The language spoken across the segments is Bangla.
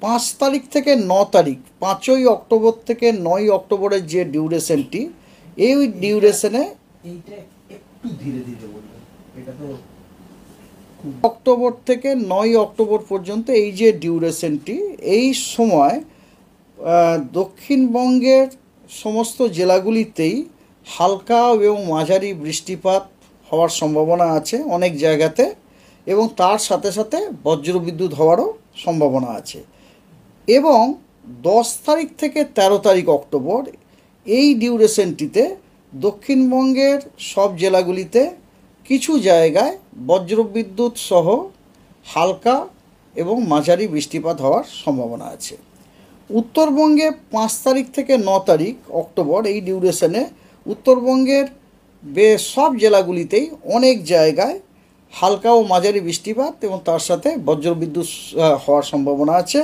5 তারিখ থেকে 9 তারিখ, 5ই অক্টোবর থেকে 9ই অক্টোবরের যে ডিউরেশনটি, এই ডিউরেশনে অক্টোবর থেকে 9ই অক্টোবর পর্যন্ত এই যে ডিউরেশনটি, এই সময় দক্ষিণবঙ্গের সমস্ত জেলাগুলিতেই হালকা এবং মাঝারি বৃষ্টিপাত হওয়ার সম্ভাবনা আছে অনেক জায়গাতে, এবং তার সাথে সাথে বজ্রবিদ্যুৎ হওয়ারও সম্ভাবনা আছে। এবং 10 তারিখ থেকে 13 তারিখ অক্টোবর এই ডিউরেশনটিতে দক্ষিণবঙ্গের সব জেলাগুলিতে কিছু জায়গায় বজ্রবিদ্যুৎ সহ হালকা এবং মাঝারি বৃষ্টিপাত হওয়ার সম্ভাবনা আছে। উত্তরবঙ্গে 5 তারিখ থেকে 9 তারিখ অক্টোবর এই ডিউরেশনে উত্তরবঙ্গের সব জেলাগুলিতেই অনেক জায়গায় হালকা ও মাঝারি বৃষ্টিপাত এবং তার সাথে বজ্রবিদ্যুৎ হওয়ার সম্ভাবনা আছে।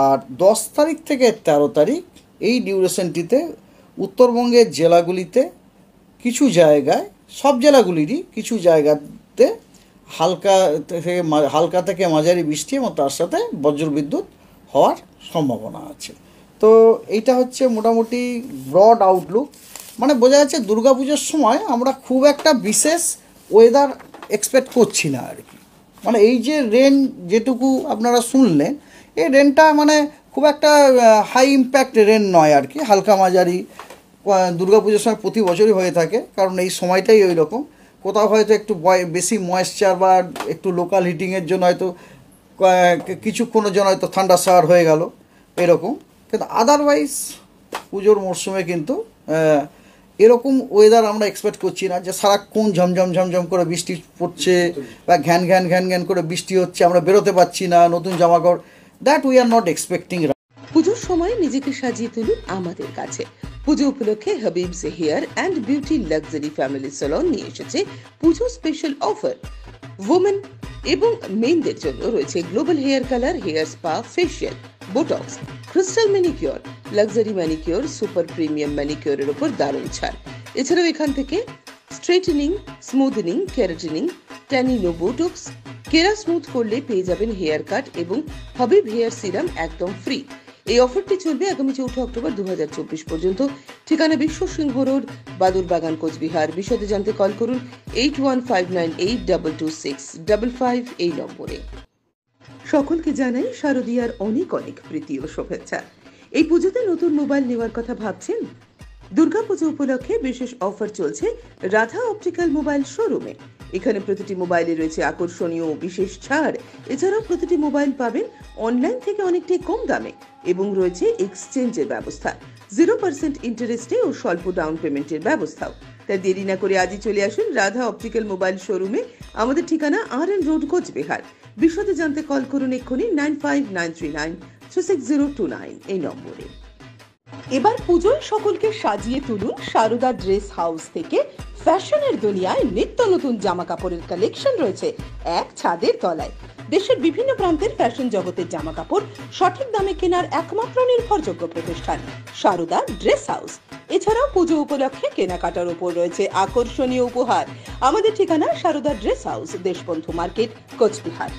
আর 10 তারিখ থেকে 13 তারিখ এই ডিউরেশনটিতে উত্তরবঙ্গের জেলাগুলিতে কিছু জায়গায়, সব জেলাগুলিরই কিছু জায়গাতে হালকা থেকে মাঝারি বৃষ্টি এবং তার সাথে বজ্রবিদ্যুৎ হওয়ার সম্ভাবনা আছে। তো এইটা হচ্ছে মোটামুটি ব্রড আউটলুক। মানে বোঝা যাচ্ছে দুর্গাপুজোর সময় আমরা খুব একটা বিশেষ ওয়েদার এক্সপেক্ট করছি না আর কি। মানে এই যে রেন যেটুকু আপনারা শুনলেন, এই রেনটা মানে খুব একটা হাই ইম্প্যাক্ট রেন নয় আর কি, হালকা মাঝারি। দুর্গাপুজোর সময় প্রতি বছরই হয়ে থাকে, কারণ এই সময়টাই ওই রকম। কোথাও হয়তো একটু বেশি ময়েশ্চার বা একটু লোকাল হিটিংয়ের জন্য হয়তো কিছুক্ষণের জন্য হয়তো ঠান্ডা শাওয়ার হয়ে গেল এরকম, কিন্তু আদারওয়াইজ পুজোর মরশুমে কিন্তু এরকম ওয়েদার আমরা এক্সপেক্ট করছি না যে সারাক্ষণ ঝমঝম ঝমঝম করে বৃষ্টি পড়ছে বা ঘ্যান ঘ্যান ঘ্যান ঘ্যান করে বৃষ্টি হচ্ছে, আমরা বেরোতে পারছি না, নতুন জামাকাপড়, that we are not expecting. পুজোর সময় নিজেকে সাজিয়ে তুলুন আমাদের কাছে। পুজো উপলক্ষে Habib's hair and beauty luxury family salon নিয়ে এসেছে পুজো স্পেশাল অফার। ওমেন এবং মেনদের জন্য রয়েছে global hair colour, hair spa, facial, botox, crystal manicure, luxury manicure, super premium ম্যানিকিওরের উপর দারুণ ছাড়। এছাড়াও এখান থেকে straightening, smoothening, keratining, Tanino, botox, kera smooth করলে পেয়ে যাবেন হেয়ার কাট এবং হাবিব হেয়ার সিরাম একদম ফ্রি। এই অফারটি চলবে আগামী 4 অক্টোবর 2024 পর্যন্ত। ঠিকানা বিশ্ব সিংহ রোড, বাদুরবাগান, কোচবিহার। বিশদে জানতে কল করুন 8159822655 এই নম্বরে। সকলকে জানাই শারদীয়ার অনেক অনেক প্রীতি ও শুভেচ্ছা। এই পুজোতে নতুন মোবাইল নেওয়ার কথা ভাবছেন? দুর্গাপুজো উপলক্ষে বিশেষ অফার চলছে রাধা অপটিক্যাল মোবাইল শোরুমে। এখানে প্রতিটি মোবাইলে রয়েছে আকর্ষণীয় বিশেষ ছাড়। এছাড়াও প্রতিটি মোবাইল পাবেন অনলাইন থেকে অনেকটাই কম দামে এবং রয়েছে এক্সচেঞ্জের ব্যবস্থা, 0% ইন্টারেস্টে ও স্বল্প ডাউন পেমেন্টের ব্যবস্থাও। তাই দেরি না করে আজই চলে আসুন রাধা অপটিক্যাল মোবাইল শোরুমে। আমাদের ঠিকানা RN রোড, কোচবিহার। বিশদে জানতে কল করুন এক্ষুনি 9593936029 এই নম্বরে। এবার পুজোয় সকলকে সাজিয়ে তুলুন সারদা ড্রেস হাউস থেকে। ফ্যাশনের দুনিয়ায় নিত্য নতুন জামা কাপড়ের কালেকশন রয়েছে এক ছাদের তলায়। দেশের বিভিন্ন প্রান্তের ফ্যাশন জগতের জামা কাপড় সঠিক দামে কেনার একমাত্র নির্ভরযোগ্য প্রতিষ্ঠান সারদা ড্রেস হাউস। এছাড়াও পুজো উপলক্ষে কেনাকাটার উপর রয়েছে আকর্ষণীয় উপহার। আমাদের ঠিকানা Sarada dress house, Deshbandhu market, Cooch Behar.